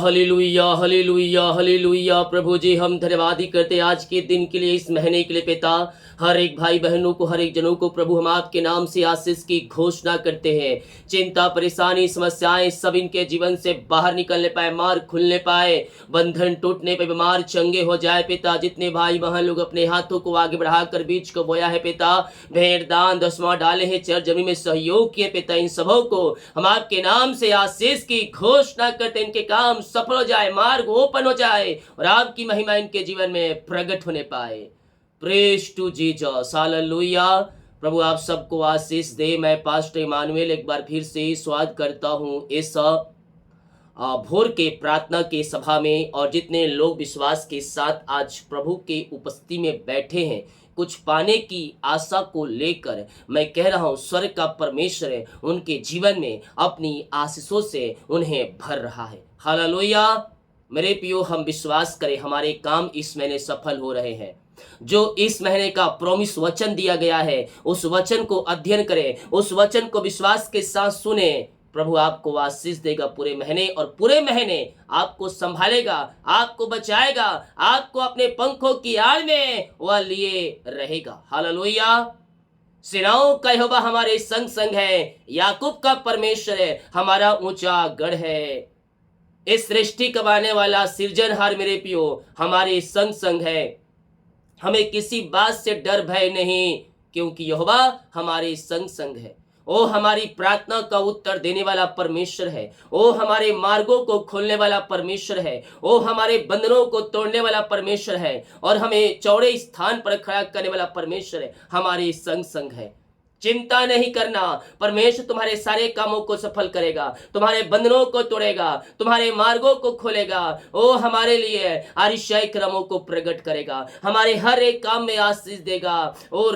Hallelujah hallelujah hallelujah. प्रभु जी हम धन्यवाद ही करते आज के दिन के लिए, इस महीने के लिए पिता। हर एक भाई बहनों को, हर एक जनों को प्रभु हम आपके नाम से आशीष की घोषणा करते हैं। चिंता, परेशानी, समस्याएं सब इनके जीवन से बाहर निकलने पाए, मार्ग खुलने पाए, बंधन टूटने पे, बीमार चंगे हो जाए पिता। जितने भाई बहन लोग अपने हाथों को आगे बढ़ाकर बीज को बोया है पिता, भेंट दान दसवां डाले हैं, चर जमीन में सहयोग किए पिता, इन सबों को हम आपके नाम से आशीष की घोषणा करते। इनके काम सफल हो जाए, मार्ग ओपन हो जाए और आपकी महिमा इनके जीवन में प्रकट होने पाए। Praise to Jesus, hallelujah. प्रभु आप सबको आशीष दे। मैं पास्टर इमानुएल एक बार फिर से स्वागत करता हूं इस भोर के प्रार्थना के सभा में। और जितने लोग विश्वास के साथ आज प्रभु के उपस्थिति में बैठे हैं, कुछ पाने की आशा को लेकर, मैं कह रहा हूं स्वर्ग का परमेश्वर उनके जीवन में अपनी आशीषों से उन्हें भर रहा है। हालेलुया। मेरे प्रियो, हम विश्वास करें हमारे काम इस महीने सफल हो रहे हैं। जो इस महीने का प्रॉमिस वचन दिया गया है, उस वचन को अध्ययन करें, उस वचन को विश्वास के साथ सुने। प्रभु आपको आशीष देगा पूरे महीने, और पूरे महीने आपको संभालेगा, आपको बचाएगा, आपको अपने पंखों की आड़ में वह लिए रहेगा। हालेलुया। सेनाओं का यहोवा हमारे संग संग है, याकूब का परमेश्वर है हमारा ऊंचा गढ़ है। इस सृष्टि कमाने वाला सृजनहार मेरे पियो हमारे संग संग है। हमें किसी बात से डर भय नहीं, क्योंकि यहोवा हमारे संग संग है। ओ हमारी प्रार्थना का उत्तर देने वाला परमेश्वर है। ओ हमारे मार्गों को खोलने वाला परमेश्वर है। ओ हमारे बंधनों को तोड़ने वाला परमेश्वर है, और हमें चौड़े स्थान पर खड़ा करने वाला परमेश्वर है हमारे संग संग है। चिंता नहीं करना, परमेश्वर तुम्हारे सारे कामों को सफल करेगा, तुम्हारे बंधनों को तोड़ेगा, तुम्हारे मार्गों को खोलेगा। ओ हमारे लिए आरिशाई क्रमों को प्रकट करेगा, हमारे हर एक काम में आशीष देगा। ओ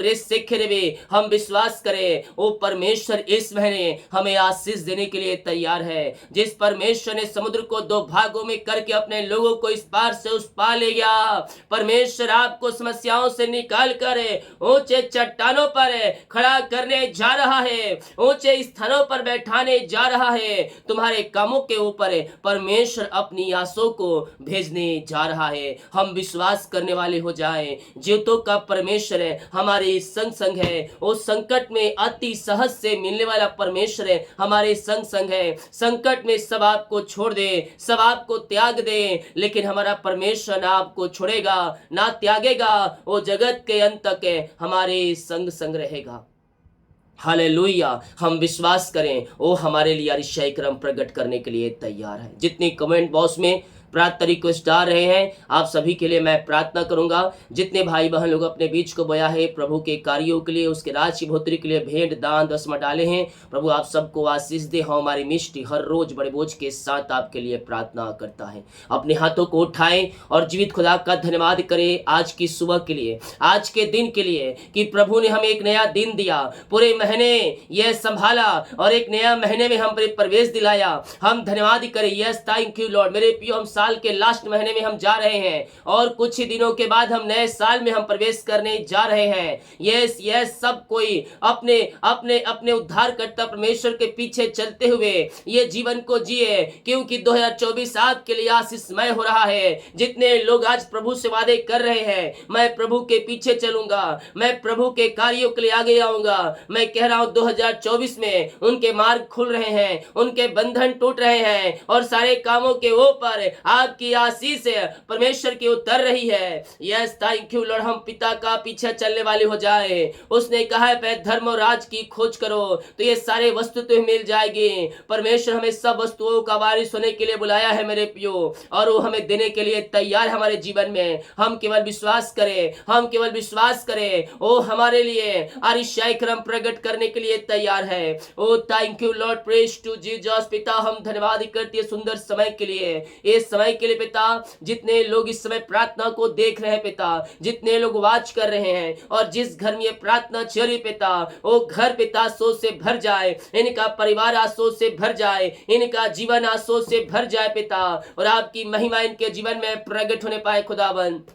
हम विश्वास करें, ओ परमेश्वर इस महीने हमें आशीष देने के लिए तैयार है। जिस परमेश्वर ने समुद्र को दो भागों में करके अपने लोगों को इस पार से उस पार ले गया, परमेश्वर आपको समस्याओं से निकाल कर ऊंचे चट्टानों पर खड़ा करने जा रहा है, ऊंचे स्थानों पर बैठाने जा रहा है। तुम्हारे कामों के ऊपर परमेश्वर अपनी आशों को भेजने जा रहा है। हम विश्वास करने वाले हो जाएं, जीवतों का परमेश्वर है हमारे संग संग है। वो संकट में अति सहज से मिलने वाला परमेश्वर है हमारे संग संग है। संकट में सब आपको छोड़ दे, सब आपको त्याग दे, लेकिन हमारा परमेश्वर ना आपको छोड़ेगा ना त्यागेगा। वो जगत के अंत तक हमारे संग संग रहेगा। हालेलुया। हम विश्वास करें, वो हमारे लिए अरिशाई क्रम प्रकट करने के लिए तैयार है। जितने कमेंट बॉक्स में प्रार्थना रिक्वेस्ट डाल रहे हैं, आप सभी के लिए मैं प्रार्थना करूंगा। जितने भाई बहन लोग अपने बीच को बोया है प्रभु के कार्यों के लिए, उसके राज की बढ़ोतरी के लिए भेंट दान दसवां डाले हैं, प्रभु आप सबको आशीष दे। हमारी मिष्टी हर रोज बड़े बोझ के साथ आपके लिए प्रार्थना करता है। अपने हाथों को उठाएं और जीवित खुदा का धन्यवाद करें आज की सुबह के लिए, आज के दिन के लिए, कि प्रभु ने हमें एक नया दिन दिया, पूरे महीने यह संभाला और एक नया महीने में हम प्रवेश दिलाया। हम धन्यवाद करें। Yes, thank you Lord. मेरे प्रियो, हम साल के लास्ट महीने में हम जा रहे हैं, और कुछ ही दिनों के बाद हम नए साल में हम प्रवेश करने जा रहे हैं। यस यस, सब कोई अपने अपने अपने उद्धारकर्ता परमेश्वर के पीछे चलते हुए ये जीवन को जिए, क्योंकि 2024 आपके लिए आशीषमय हो रहा है। जितने लोग आज प्रभु से वादे कर रहे हैं, मैं प्रभु के पीछे चलूंगा, मैं प्रभु के कार्यों के लिए आगे आऊंगा, मैं कह रहा हूं 2024 में उनके मार्ग खुल रहे हैं, उनके बंधन टूट रहे हैं, और सारे कामों के ऊपर आपकी आशीष परमेश्वर की उतर रही है। Yes, thank you Lord. हम पिता का पीछे चलने वाले हो जाए। उसने कहा है पहले धर्म और राज की खोज करो तो ये सारे वस्तु तुम्हें मिल जाएगी। परमेश्वर हमें सब वस्तुओं का वारिस होने के लिए बुलाया है मेरे प्रियो, और वो हमें देने के लिए तैयार है हमारे जीवन में। हम केवल विश्वास करें, हम केवल विश्वास करें। वो हमारे लिए अरिशाई क्रम प्रकट करने के लिए तैयार है। Oh thank you Lord, praise to Jesus. पिता हम धन्यवाद करते हैं सुंदर समय के लिए, इस समय के लिए पिता। जितने लोग इस समय प्रार्थना को देख रहे हैं पिता, जितने लोग वाच कर रहे हैं, और जिस घर में ये प्रार्थना चल रही पिता, वो घर पिता आशों से भर जाए, इनका परिवार आशों से भर जाए, इनका जीवन आशों से भर जाए पिता, और आपकी महिमा इनके जीवन में प्रकट होने पाए खुदाबंद।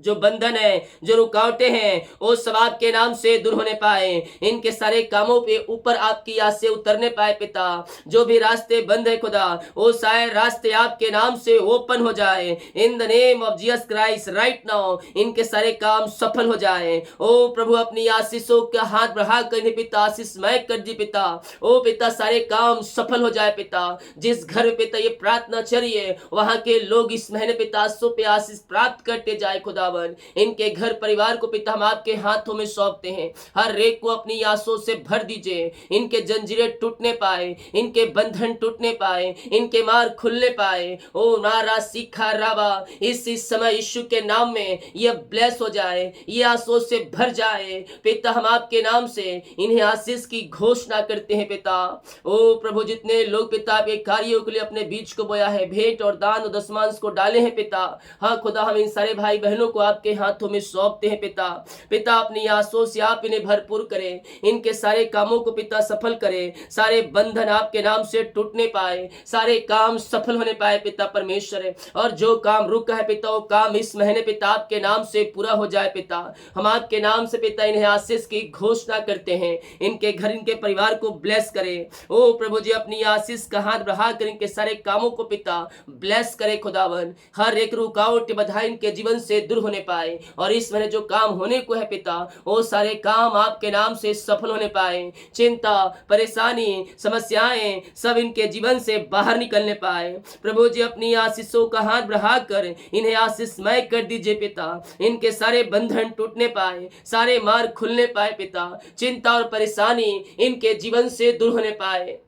जो बंधन है, जो रुकावटें हैं, वो सब आपके नाम से दूर होने पाए। इनके सारे कामों पे ऊपर आपकी आस से उतरने पाए पिता। जो भी रास्ते बंद है खुदा, वो सारे रास्ते आपके नाम से ओपन हो जाए in the name of Jesus Christ right now. इनके सारे काम सफल हो जाए। ओ प्रभु, अपनी आशीषों का हाथ बढ़ा कर इन्हें पिता आशीषमय कर दी पिता। ओ पिता, सारे काम सफल हो जाए पिता। जिस घर में पिता ये प्रार्थना चलिए, वहां के लोग इस महीने पिता आंसू पे आशीष प्राप्त करते जाए खुदावन। इनके घर परिवार को पिता हम आपके हाथों में सौंपते हैं। हर एक को अपनी आंसू से भर दीजिए। इनके जंजीरें टूटने पाए, इनके बंधन टूटने पाए, इनके मार खुलने पाए। ओ नारा सीखा राबा, इस समय यीशु के नाम में ये ब्लेस हो जाए, ये आंसू से भर जाए पिता। हम आपके नाम से इन्हें आशीष की घोषणा करते हैं पिता। ओ प्रभु, जितने लोग पिता आपके कार्यों के लिए अपने बीच को बोया है, भेंट और दान और दशमांश को डाले हैं पिता, हाँ खुदा, हम इन सारे भाई बहनों को आपके हाथों में सौंपते हैं पिता। पिता, अपनी आंसू से आप इन्हें भरपूर करें, इनके सारे कामों को पिता सफल करें। सारे बंधन आपके नाम से टूटने पाए, सारे काम सफल होने पाए पिता परमेश्वर। और जो काम रुका है पिता, वो काम इस महीने पिता आपके नाम से पूरा हो जाए पिता। हम आपके नाम से पिता इन्हें आशीष की घोषणा करते हैं। इनके घर, इनके परिवार को ब्लेस करें। ओ प्रभु जी, अपनी आशीष का हाथ बढ़ा कर इनके सारे कामों को पिता ब्लेस करे खुदावन। हर एक रुकावट बाधा इनके जीवन से दूर होने पाए, और इस महीने जो काम होने को है पिता, वो सारे काम आपके नाम से सफल होने पाए। चिंता, परेशानी, समस्याएं सब इनके जीवन से बाहर निकलने पाए। प्रभु जी, अपनी आशीषों का हाथ बढ़ाकर इन्हें आशीषमय कर दीजिए पिता। इनके सारे बंधन टूटने पाए, सारे मार्ग खुलने पाए पिता। चिंता और परेशानी इनके जीवन से दूर होने पाए।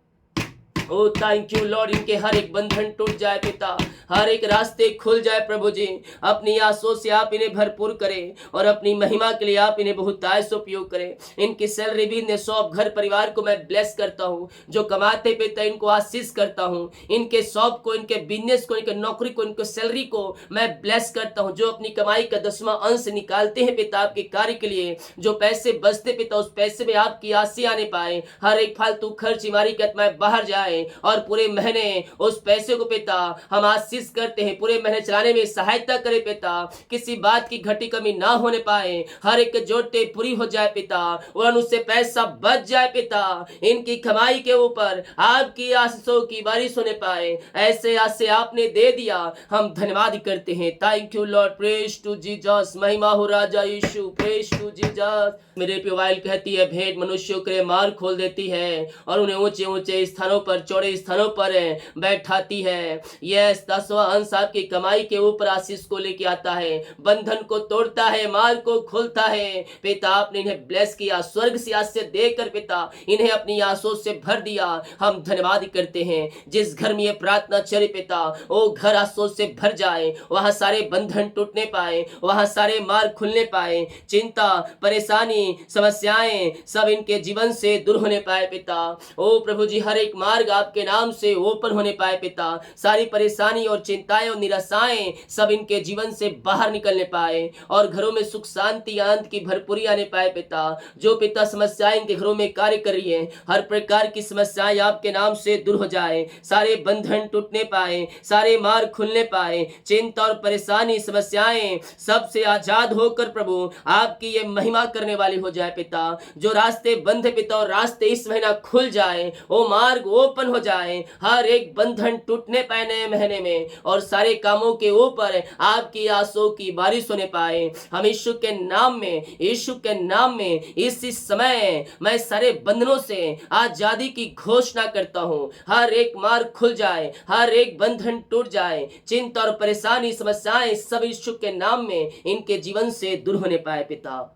ओ थैंक यू लॉर्ड, इनके हर एक बंधन टूट जाए पिता, हर एक रास्ते खुल जाए प्रभु जी। अपनी आंसू से आप इन्हें भरपूर करें, और अपनी महिमा के लिए आप इन्हें बहुत से उपयोग करें। इनकी सैलरी भी, इन्हें शॉप, घर परिवार को मैं ब्लेस करता हूँ। जो कमाते पिता, इनको आशीष करता हूँ। इनके शॉप को, इनके बिजनेस को, इनके नौकरी को, इनके सैलरी को मैं ब्लेस करता हूँ। जो अपनी कमाई का 10वां अंश निकालते हैं पिता आपके कार्य के लिए, जो पैसे बचते पिता, उस पैसे में आपकी आशीष आने पाए। हर एक फालतू खर्च बीमारी का मैं बाहर जाए, और पूरे महीने उस पैसे को पिता हम आशीष करते हैं। पूरे महीने चलाने में सहायता करे पिता, किसी बात की घटी कमी ना होने पाए। हर एक जरूरतें पूरी हो जाए पिता, और उससे पैसा बच जाए पिता। इनकी कमाई के ऊपर आपकी आशीषों की बारिश होने पाए। ऐसे आशीष आपने दे दिया, हम धन्यवाद करते हैं। Thank you Lord, praise to Jesus, महिमा हो राजा यीशु, प्रेज टू जीसस। मेरे प्योवाइल कहती है, भेंट मनुष्यों के मार्ग खोल देती है, और उन्हें ऊंचे ऊंचे स्थानों पर, चौड़े स्थानों पर बैठाती है। यस, 10वां अंश आपकी कमाई के ऊपर आशीष को लेके आता है, बंधन को तोड़ता है, मार्ग को खोलता है। पिता, आपने इन्हें ब्लेस किया, स्वर्ग से आशीष देकर पिता इन्हें अपनी आंसू से भर दिया। हम धन्यवाद करते हैं। जिस घर में ये प्रार्थना चले पिता, वो घर आंसू से भर जाए, वहां सारे बंधन टूटने पाए, वहां सारे मार्ग खुलने पाए। चिंता, परेशानी, समस्याएं सब इनके जीवन से दूर होने पाए पिता। ओ प्रभु जी, हर एक मार्ग आपके नाम से ओपन होने पाए पिता। सारी परेशानी और चिंताएं और निराशाएं सब इनके जीवन से बाहर निकलने पाए, और घरों में सुख शांति आनंद की भरपूरी आने पाए पिता। जो पिता समस्याएं इनके घरों में कार्य कर रही है, हर प्रकार की समस्याएं आपके नाम से दूर हो जाए। सारे बंधन टूटने पाए, सारे मार्ग खुलने पाए। चिंता और परेशानी, समस्याएं सबसे आजाद होकर प्रभु आपकी ये महिमा करने वाली हो जाए पिता। जो रास्ते बंद है पिता, और रास्ते इस महीना खुल जाए, वो मार्ग ओपन हो जाए। हर एक बंधन टूटने पाए नए महीने में, और सारे कामों के ऊपर आपकी आंसू की बारिश होने पाए। हम यीशु के नाम में, यीशु के नाम में इस समय मैं सारे बंधनों से आजादी की घोषणा करता हूँ। हर एक मार्ग खुल जाए, हर एक बंधन टूट जाए। चिंता और परेशानी, समस्याएं सब यीशु के नाम में इनके जीवन से दूर होने पाए पिता।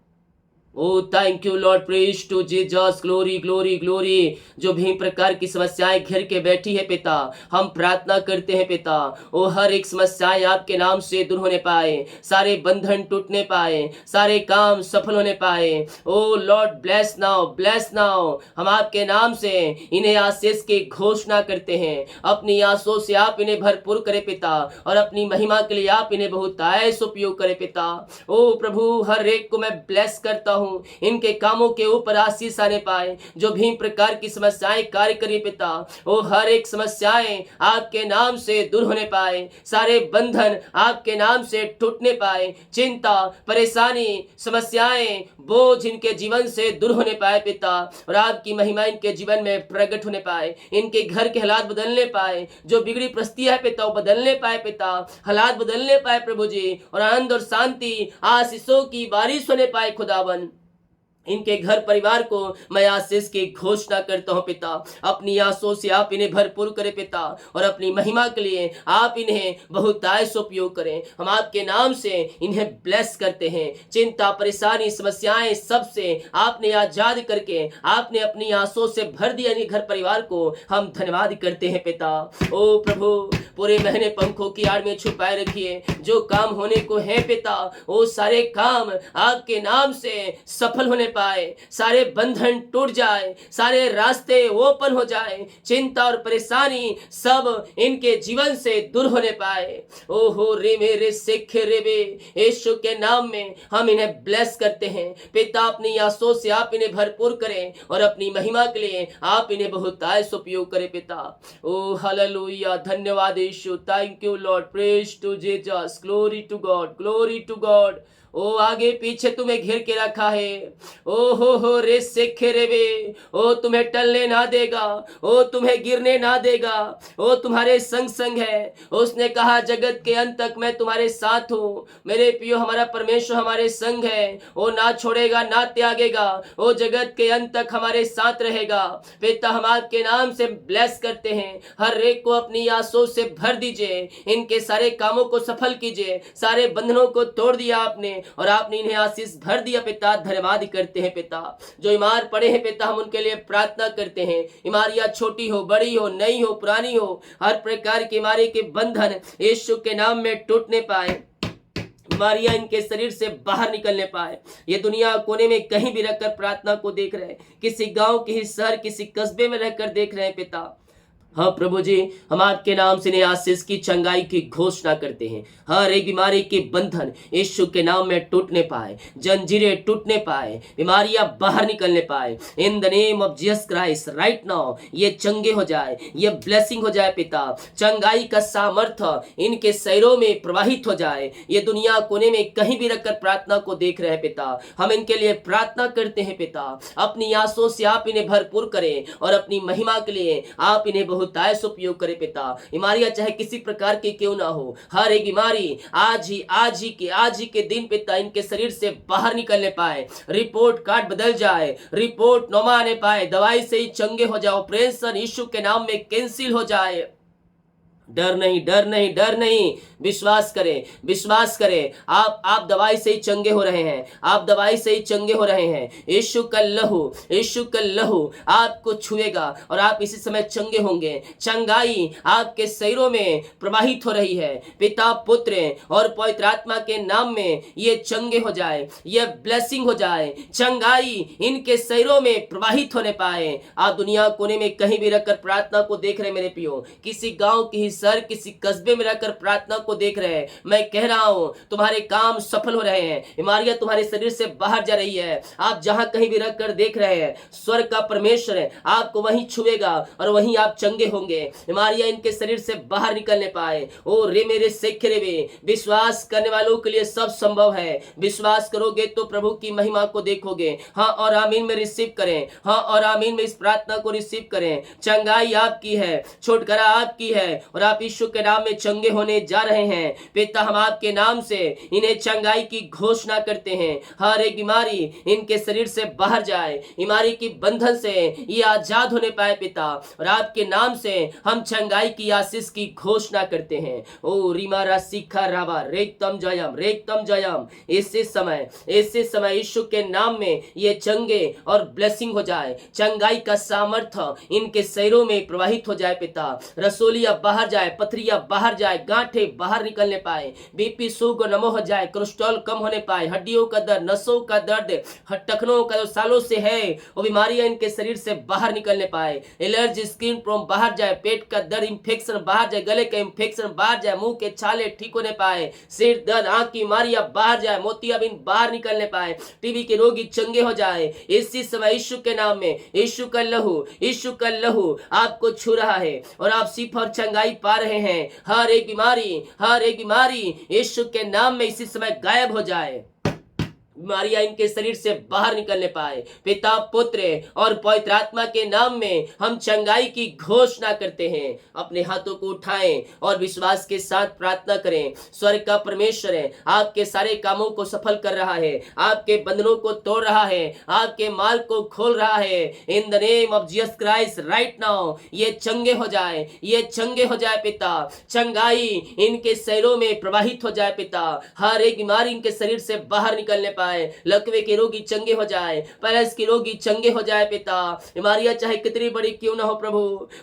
Oh thank you Lord, praise to Jesus, glory glory glory. जो भी प्रकार की समस्याएं घेर के बैठी है पिता, हम प्रार्थना करते हैं पिता, ओ हर एक समस्याएं आपके नाम से दूर होने पाए, सारे बंधन टूटने पाए, सारे काम सफल होने पाए। Oh Lord, bless now, bless now. हम आपके नाम से इन्हें आशीष की घोषणा करते हैं। अपनी आंसू से आप इन्हें भरपूर करे पिता, और अपनी महिमा के लिए आप इन्हें बहुत आयस उपयोग करे पिता। ओ प्रभु, हर एक को मैं ब्लेस करता हूँ। हूँ इनके कामों के ऊपर आशीष आने पाए। जो भी प्रकार की समस्याएं कार्य करिए पिता, वो हर एक समस्याएं आपके नाम से दूर होने पाए, सारे बंधन आपके नाम से टूटने पाए, चिंता, परेशानी, समस्याएं, बोझ इनके जीवन से दूर होने पाए पिता, और आपकी महिमा इनके जीवन में प्रकट होने पाए। इनके घर के हालात बदलने पाए, जो बिगड़ी परिस्थिति है पिता वो बदलने पाए पिता, हालात बदलने पाए प्रभु जी, और आनंद और शांति, आशीषों की बारिश होने पाए खुदावन। इनके घर परिवार को मैं आशीष की घोषणा करता हूं पिता। अपनी आंसू से आप इन्हें भरपूर करें पिता, और अपनी महिमा के लिए आप इन्हें बहुतायत से उपयोग करें। हम आपके नाम से इन्हें ब्लेस करते हैं। चिंता, परेशानी, समस्याएं सबसे आपने आजाद करके आपने अपनी आंसू से भर दिया इन्हें घर परिवार को हम धन्यवाद करते हैं पिता। ओ प्रभु, पूरे महीने पंखों की आड़ में छुपाए रखिए। जो काम होने को है पिता, वो सारे काम आपके नाम से सफल होने पाए, सारे बंधन टूट जाए, सारे रास्ते ओपन हो जाए, चिंता और परेशानी सब इनके जीवन से दूर होने पाए। ओहो रे मेरे सिख रे बे, यीशु के नाम में हम इन्हें ब्लेस करते हैं पिता। अपनी आंसू से आप इन्हें भरपूर करें, और अपनी महिमा के लिए आप इन्हें बहुतायत से उपयोग करें पिता। ओ हालेलुया, धन्यवाद Yeshu, thank you Lord, praise to Jesus, glory to God, glory to God. Oh आगे पीछे तुम्हें घेर के रखा है। ओ हो रे सेखे रे बे, ओ तुम्हें टलने ना देगा, ओ तुम्हें गिरने ना देगा, ओ तुम्हारे संग संग है। उसने कहा जगत के अंत तक मैं तुम्हारे साथ हूँ। मेरे प्रियो, हमारा परमेश्वर हमारे संग है, वो ना छोड़ेगा ना त्यागेगा, वो जगत के अंत तक हमारे साथ रहेगा। पिता, हम आपके नाम से ब्लेस करते हैं। हर एक को अपनी आंसू से भर दीजिए, इनके सारे कामों को सफल कीजिए। सारे बंधनों को तोड़ दिया आपने, और आपने इन्हें आशीष भर दिया पिता। धन्यवाद करते हैं पिता। जो बीमार पड़े हैं पिता, हम उनके लिए प्रार्थना करते हैं। बीमारियां छोटी हो, बड़ी हो, नई हो, पुरानी हो, हर प्रकार की बीमारी के बंधन यीशु के नाम में टूटने पाए। बीमारियां इनके शरीर से बाहर निकलने पाए। ये दुनिया कोने में कहीं भी रहकर प्रार्थना को देख रहे हैं, किसी गांव, किसी शहर, किसी कस्बे में रहकर देख रहे हैं पिता। हाँ प्रभु जी, हम आपके नाम से आशीष की, चंगाई की घोषणा करते हैं। हर एक बीमारी के बंधन यीशु के नाम में टूटने पाए, जंजीरें टूटने पाए, बीमारियां बाहर निकलने पाए। In the name of Jesus Christ right now ये चंगे हो जाए, ये ब्लेसिंग हो जाए पिता। चंगाई का सामर्थ्य इनके शरीरों में प्रवाहित हो जाए। ये दुनिया कोने में कहीं भी रखकर प्रार्थना को देख रहे हैं पिता, हम इनके लिए प्रार्थना करते हैं पिता। अपनी आंसू से आप इन्हें भरपूर करें, और अपनी महिमा के लिए आप इन्हें बहुतायत से उपयोग करे पिता। बीमारियां चाहे किसी प्रकार की क्यों ना हो, हर एक बीमारी आज ही के दिन पिता इनके शरीर से बाहर निकलने पाए। रिपोर्ट कार्ड बदल जाए, रिपोर्ट नोमा आने पाए, दवाई से ही चंगे हो जाओ। ऑपरेशन यीशु के नाम में कैंसिल हो जाए। डर नहीं, डर नहीं, डर नहीं, विश्वास करें, विश्वास करें। आप दवाई से ही चंगे हो रहे हैं, आप दवाई से ही चंगे हो रहे हैं। यीशु का लहू आपको छुएगा, और आप इसी समय चंगे होंगे। चंगाई आपके शरीरों में प्रवाहित हो रही है। पिता, पुत्र और पवित्र आत्मा के नाम में ये चंगे हो जाए, ये ब्लेसिंग हो जाए। चंगाई इनके शरीरों में प्रवाहित होने पाए। आप दुनिया कोने में कहीं भी रखकर प्रार्थना को देख रहे मेरे प्रियो, किसी गांव, किसी शहर, किसी कस्बे में रहकर प्रार्थना को देख रहे हैं, मैं कह रहा हूं तुम्हारे काम सफल हो रहे हैं। बीमारियां तुम्हारे शरीर से बाहर जा रही है। आप जहां कहीं भी रहकर देख रहे हैं, स्वर्ग का परमेश्वर है आपको वहीं छुएगा, और वहीं आप चंगे होंगे। बीमारियां इनके शरीर से बाहर निकलने पाए। ओ रे मेरे सेखरे वे, विश्वास करने वालों के लिए सब संभव है। विश्वास करोगे तो प्रभु की महिमा को देखोगे। हाँ और आमीन में रिसीव करें, हाँ और आमीन में इस प्रार्थना को रिसीव करें। चंगाई आपकी है, छुटकारा आपकी है, और आप यीशु के नाम में चंगे होने जा रहे हैं। पिता, हम आपके नाम से इन्हें चंगाई की घोषणा करते हैं। हर एक बीमारी इनके शरीर से बाहर जाए, बीमारी की बंधन से ये आजाद होने पाए पिता, और आपके नाम से हम चंगाई की आशीष की घोषणा करते हैं। ओ रिमारा सिखा रावा रेतम जयम। इसी समय यीशु के नाम में ये चंगे और ब्लेसिंग हो जाए। चंगाई का सामर्थ्य इनके शरीरों में प्रवाहित हो जाए पिता। रसोलिया बाहर जाए, पथरिया बाहर जाए, गांठे बाहर निकलने पाए, बीपी शुगर नमो हो जाए, कोलेस्ट्रॉल कम होने पाए, हड्डियों का दर्द, नसों का दर्द, टखनों का जो सालों से है वो बीमारियां इनके शरीर से बाहर निकलने पाए, एलर्जी स्किन प्रॉब्लम बाहर जाए, पेट का दर्द इंफेक्शन बाहर जाए, गले का इंफेक्शन बाहर जाए, मुंह के छाले ठीक होने पाए, सिर दर्द, आंख की बीमारियां बाहर जाए, मोतियाबिंद बाहर निकलने पाए, टीबी के रोगी चंगे हो जाए। इसी समय यीशु के नाम में यीशु का लहू आपको छू रहा है और आप शिफा और चंगाई पा रहे हैं। हर एक बीमारी यीशु के नाम में इसी समय गायब हो जाए, बीमारियां इनके शरीर से बाहर निकलने पाए। पिता, पुत्र और पवित्र आत्मा के नाम में हम चंगाई की घोषणा करते हैं। अपने हाथों को उठाएं और विश्वास के साथ प्रार्थना करें। स्वर्ग का परमेश्वर है, आपके सारे कामों को सफल कर रहा है, आपके बंधनों को तोड़ रहा है, आपके मार्ग को खोल रहा है। In the name of Jesus Christ right now ये चंगे हो जाए पिता, चंगाई इनके शरीरों में प्रवाहित हो जाए पिता, हर एक बीमारी इनके शरीर से बाहर निकलने पाए, लकवे के रोगी चंगे हो जाए, पैरस के रोगी चंगे हो जाए पिता। बीमारियां चाहे कितनी बड़ी क्यों ना हो प्रभु,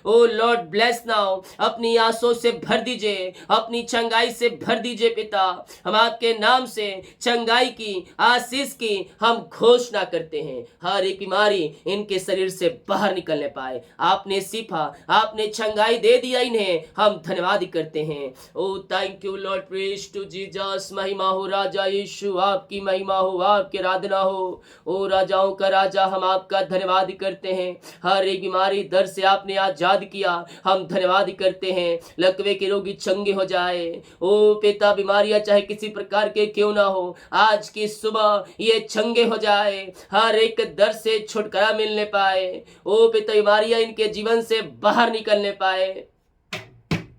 ओ लॉर्ड ब्लेस नाउ, अपनी आंसू से भर दीजिए, अपनी चंगाई से भर दीजिए पिता। हम आपके नाम से चंगाई की, आशीष की हम घोषणा करते हैं। हर एक बीमारी इनके शरीर से बाहर निकलने पाए। आपने शिफा, आपने चंगाई दे दिया इन्हें, हम धन्यवाद करते हैं। Oh thank you Lord, praise to Jesus, महिमा हो राजा यीशु, आपकी महिमा हो, आपकी आराधना हो। ओ राजाओं का राजा, हम आपका धन्यवाद करते हैं। हर एक बीमारी दर्द से आपने आजाद किया, हम धन्यवाद करते हैं। लकवे के रोगी चंगे हो जाए। ओ पिता, बीमारियां चाहे किसी प्रकार के क्यों ना हो, आज की सुबह ये चंगे हो जाए, हर एक दर्द से छुटकारा मिलने पाए। ओ पिता, बीमारियां इनके जीवन से बाहर निकलने पाए।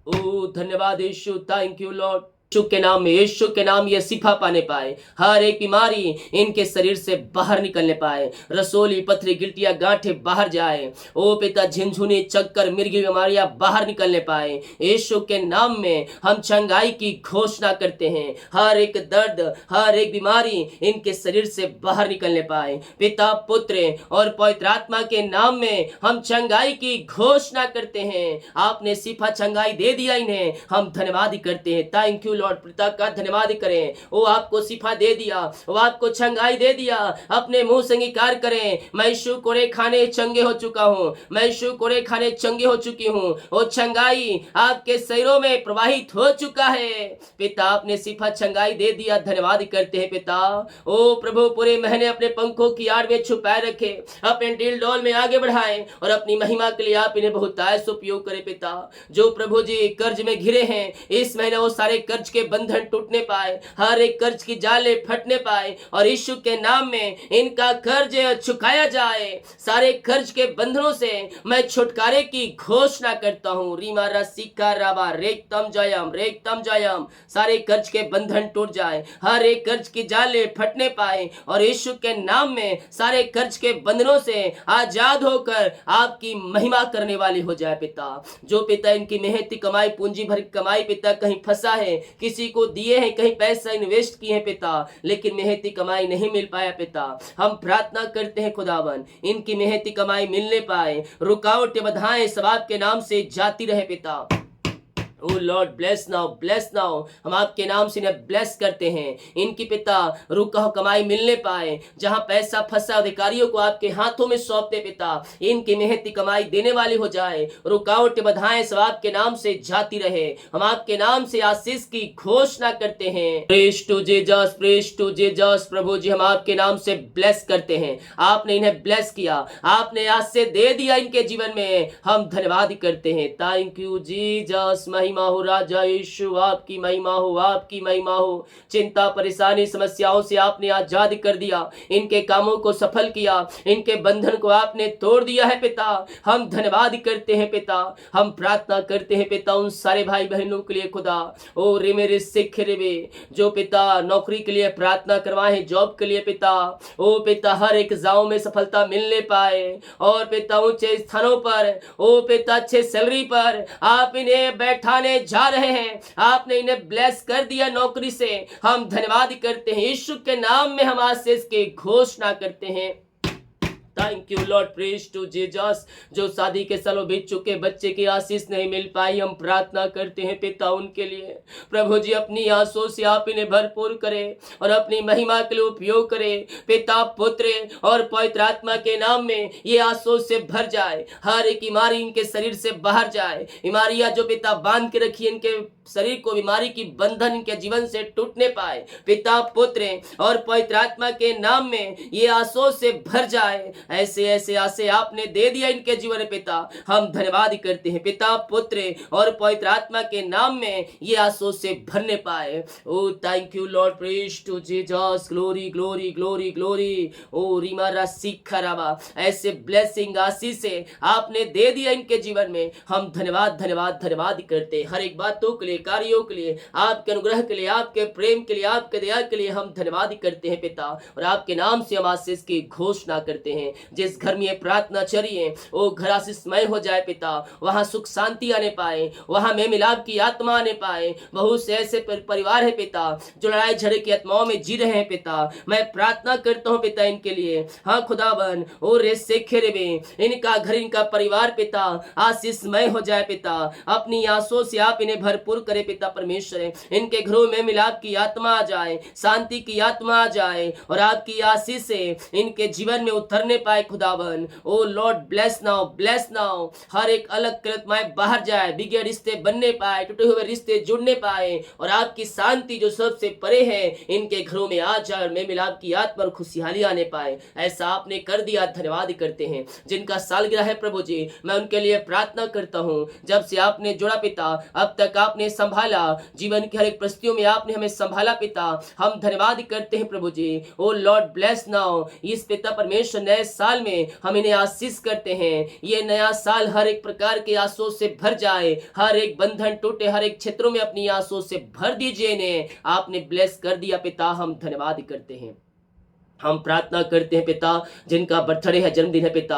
ओ धन्यवाद यीशु, थैंक यू लॉर्ड। यीशु के नाम ये शिफा पाने पाए, हर एक बीमारी इनके शरीर से बाहर निकलने पाए, रसोली, पथरी, गिल्टियां, गांठे बाहर जाए। ओ पिता, झिनझुनी, चक्कर, मिर्गी बीमारियां बाहर निकलने पाए। यीशु के नाम में हम चंगाई की घोषणा करते हैं। हर एक दर्द, हर एक बीमारी इनके शरीर से बाहर निकलने पाए। पिता, पुत्र और पवित्र आत्मा के नाम में हम चंगाई की घोषणा करते हैं। आपने शिफा, चंगाई दे दिया इन्हें, हम धन्यवाद करते हैं। थैंक यू लॉर्ड, पिता का धन्यवाद करें। वो आपको शिफा दे दिया, वो आपको चंगाई दे दिया। अपने मुंह से अंगीकार करें, मैं यीशु कोड़े खाने चंगे हो चुका हूँ, मैं यीशु कोड़े खाने चंगे हो चुकी हूँ। वो चंगाई आपके शरीरों में प्रवाहित हो चुका है। पिता, आपने शिफा, चंगाई दे दिया, धन्यवाद करते हैं पिता। ओ प्रभु, पूरे महीने अपने पंखों की आड़ में छुपाए रखे, अपने दिल डोल में आगे बढ़ाए और अपनी महिमा के लिए आप इन्हें बहुतायत उपयोग करें पिता। जो प्रभु जी कर्ज में घिरे हैं, इस महीने वो सारे कर्ज के बंधन टूटने पाए, हर एक कर्ज की जाले फटने पाए और यीशु के नाम में इनका कर्ज चुकाया जाए। सारे कर्ज के बंधनों से मैं छुटकारे की घोषणा करता हूँ। रीमा रसिका राबा रेक्तम जयम, सारे कर्ज के बंधन टूट जाए, हर एक कर्ज की जाले फटने पाए और यीशु के नाम में सारे कर्ज के बंधनों से आजाद होकर आपकी महिमा करने वाली हो जाए पिता। जो पिता इनकी मेहनती कमाई, पूंजी भर कमाई पिता कहीं फंसा है, किसी को दिए हैं, कहीं पैसा इन्वेस्ट किए हैं पिता, लेकिन मेहनती कमाई नहीं मिल पाया पिता। हम प्रार्थना करते हैं खुदावन, इनकी मेहनती कमाई मिलने पाए, रुकावटें बाधाएं सब आपके नाम से जाती रहे पिता। ओ लॉर्ड ब्लेस नाउ, हम आपके नाम से इन्हें ब्लेस करते हैं। इनकी पिता रुका कमाई मिलने पाए, जहां पैसा फंसा अधिकारियों को आपके हाथों में सौंपते पिता, इनकी मेहनती कमाई देने वाली हो जाए, रुकावटें बाधाएं सब आपके नाम से जाती रहे। हम आपके नाम से आशीष की घोषणा करते हैं। प्रेज टू जीसस, प्रभु जी हम आपके नाम से ब्लेस करते हैं। आपने इन्हें ब्लेस किया, आपने आज से दे दिया इनके जीवन में, हम धन्यवाद करते हैं। थैंक यू जीसस, महिमा हो राजा यीशु, आपकी महिमा हो, आपकी महिमा हो। चिंता, परेशानी, समस्याओं से आपने आजाद कर दिया, इनके कामों को सफल किया, इनके बंधन को आपने तोड़ दिया है पिता। हम धन्यवाद करते हैं पिता। हम प्रार्थना करते हैं पिता उन सारे भाई बहनों के लिए खुदा, ओ रे मेरे सिख रे, जो पिता नौकरी के लिए प्रार्थना करवाए, जॉब के लिए पिता, ओ पिता हर एक गांव में सफलता मिलने पाए और पिता ऊंचे स्थानों पर, ओ पिता अच्छे सैलरी पर आप इन्हें बैठाने जा रहे हैं। आपने इन्हें ब्लेस कर दिया नौकरी से, हम धन्यवाद करते हैं। यीशु के नाम में हम आशीष की घोषणा करते हैं। Thank you Lord, praise to Jesus. जो शादी के सालों बीत चुके बच्चे की आशीष नहीं मिल पाई, हम प्रार्थना करते हैं पिता उनके लिए। प्रभु जी अपनी आंसू से आप इन्हें भरपूर करें और अपनी महिमा के लिए उपयोग करें। पिता, पुत्र और पवित्र आत्मा के नाम में ये आंसू से भर जाए, हर एक बीमारी इनके शरीर से बाहर जाए। बीमारियां जो पिता बांध के रखी इनके शरीर को, बीमारी की बंधन इनके जीवन से टूटने पाए। पिता, पुत्र और पवित्र आत्मा के नाम में ये आंसू से भर जाए। ऐसे ऐसे आशे आपने दे दिया इनके जीवन में पिता, हम धन्यवाद करते हैं। पिता, पुत्र और पवित्र आत्मा के नाम में ये आंसू से भरने पाए। Oh thank you Lord, praise to Jesus, glory glory glory glory. Oh रिमारा सिखराबा, ऐसे ब्लेसिंग आशीष से आपने दे दिया इनके जीवन में, हम धन्यवाद धन्यवाद धन्यवाद करते हैं। हर एक बातों के लिए, कार्यों के लिए, आपके अनुग्रह के लिए, आपके प्रेम के लिए, आपके दया के लिए हम धन्यवाद करते हैं पिता। और आपके नाम से हम आशीष की घोषणा करते हैं। जिस घर में ये प्रार्थना चली है वो घर आशीषमय हो जाए पिता, वहां सुख शांति आने पाए, वहां में मिलाप की आत्मा आने पाए। बहुत से ऐसे परिवार है पिता जो लड़ाई झगड़े की आत्माओं में जी रहे हैं पिता, मैं प्रार्थना करता हूं पिता इनके लिए। हाँ खुदावन, और इनका घर, इनका परिवार पिता आशीषमय हो जाए पिता। अपनी आंसू से आप इन्हें भरपूर करे पिता परमेश्वर। इनके घरों में मिलाप की आत्मा आ जाए, शांति की आत्मा आ जाए और आपकी आशीष से इनके जीवन में उतरने पाए खुदावन। Oh Lord, bless now, bless now. हर एक अलग आत्माएं बाहर जाए, बिगड़े रिश्ते बनने पाए, टूटे हुए रिश्ते जुड़ने पाए और आपकी शांति जो सबसे परे है इनके घरों में आ जाए और में मिलाप की आत्मा और खुशहाली आने पाए। ऐसा आपने कर दिया, धन्यवाद करते हैं। जिनका सालगिरह है प्रभु जी, मैं उनके लिए प्रार्थना करता हूँ। जब से आपने जोड़ा पिता, अब तक आपने संभाला, जीवन की हर एक परिस्थितियों में आपने हमें संभाला पिता, हम धन्यवाद करते हैं प्रभु जी। ओ लॉर्ड, ब्लेस नाउ। इस पिता परमेश्वर नए साल में हम इन्हें आशीष करते हैं। ये नया साल हर एक प्रकार के आंसू से भर जाए, हर एक बंधन टूटे, हर एक क्षेत्रों में अपनी आंसू से भर दीजिए इन्हें। आपने ब्लेस कर दिया पिता, हम धन्यवाद करते हैं। हम प्रार्थना करते हैं पिता, जिनका बर्थडे है, जन्मदिन है पिता,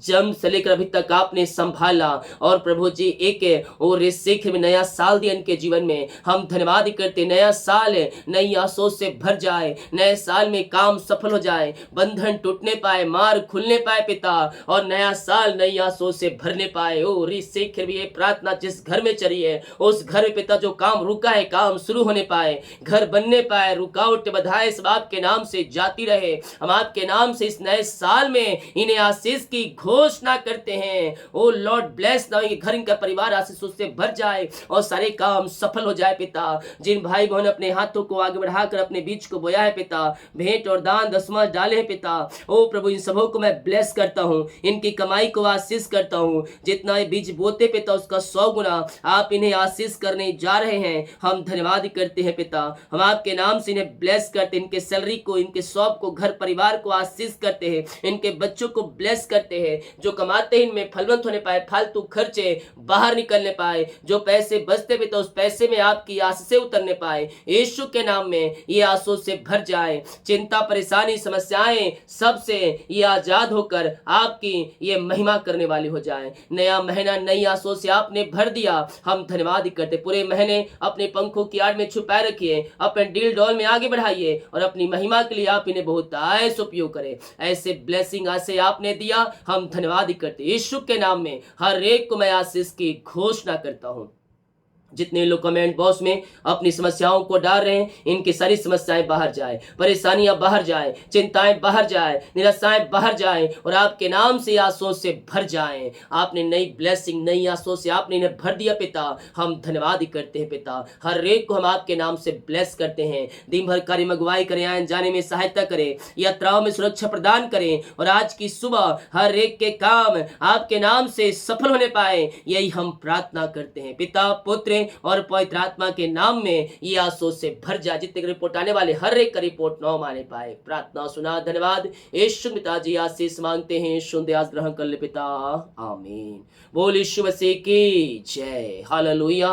जन्म से लेकर अभी तक आपने संभाला और प्रभु जी एक और इस सीख में नया साल दिया इनके जीवन में, हम धन्यवाद करते। नया साल नई आशों से भर जाए, नए साल में काम सफल हो जाए, बंधन टूटने पाए, मार खुलने पाए पिता, और नया साल नई आशों से भरने पाए। और इस सीख भी ये प्रार्थना जिस घर में चली है उस घर में पिता जो काम रुका है काम शुरू होने पाए, घर बनने पाए, रुकावट बधाए सब आपके नाम से जाती रहे। हम आपके नाम से इस नए साल में इन्हें आशीष की घोषणा करते हैं। ओ लॉर्ड, ब्लेस नाउ। घर, इनका परिवार आशीषों से भर जाए और सारे काम सफल हो जाए पिता। जिन भाई बहन अपने हाथों को आगे बढ़ाकर अपने बीज को बोया है पिता, भेंट और दान दशमांश डाले हैं पिता, ओ प्रभु इन सबों को मैं ब्लेस करता हूं, इनकी कमाई को आशीष करता हूं। जितना ये बीज बोते पिता उसका 100 गुना आप इन्हें आशीष करने जा रहे हैं। हम धन्यवाद करते हैं पिता, हम आपके नाम से इन्हें ब्लेस करते हैं। इनके सैलरी को, इनके शॉप को, घर परिवार को आशीष करते हैं। इनके बच्चों को ब्लेस करते हैं। जो कमाते हैं इनमें फलवंत होने पाए, फालतू खर्चे बाहर निकलने पाए, जो पैसे बचते भी तो उस पैसे में आपकी आशीषें उतरने पाए। यीशु के नाम में ये आंसू से भर जाए। चिंता, परेशानी, समस्याएं सबसे ये आजाद होकर आपकी ये महिमा करने वाली हो जाए। नया महीना नई आंसू से आपने भर दिया, हम धन्यवाद करते। पूरे महीने अपने पंखों की आड़ में छुपाए रखिए, अपने डील डॉल में आगे बढ़ाइए और अपनी महिमा के लिए आप इन्हें बहुत ऐसे उपयोग करें। ऐसे ब्लेसिंग आज से आपने दिया, हम धन्यवाद करते। यीशु के नाम में हर एक को मैं आशीष की घोषणा करता हूं। जितने लोग कमेंट बॉक्स में अपनी समस्याओं को डाल रहे हैं, इनकी सारी समस्याएं बाहर जाए, परेशानियां बाहर जाए, चिंताएं बाहर जाए, निराशाएं बाहर जाए और आपके नाम से आंसुओं से भर जाएं। आपने नई ब्लेसिंग, नई आंसुओं से आपने इन्हें भर दिया पिता, हम धन्यवाद करते हैं पिता। हर एक को हम आपके नाम से ब्लेस करते हैं। दिन भर कार्य में अगुवाई करें, आने जाने में सहायता करें, यात्राओं में सुरक्षा प्रदान करें और आज की सुबह हर एक के काम आपके नाम से सफल होने पाए, यही हम प्रार्थना करते हैं पिता, पुत्र और पवित्र आत्मा के नाम में ये आंसू से भर जाए। जितने रिपोर्ट आने वाले हर एक का रिपोर्ट नौ माने पाए। प्रार्थना सुना, धन्यवाद। यीशु पिताजी आशीष मांगते हैं, सुन आज ग्रहण कर ले पिता, आमीन। बोल यीशु मसीह की जय, हालेलुया।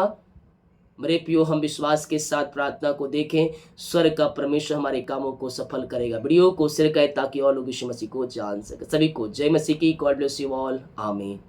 मेरे प्रियो, हम विश्वास के साथ प्रार्थना को देखें। स्वर्ग का परमेश्वर हमारे कामों को सफल करेगा। वीडियो को शेयर करें ताकि और लोग यीशु मसीह को जान सके। सभी को जय मसीह की। गॉड ब्लेस यू ऑल, आमीन।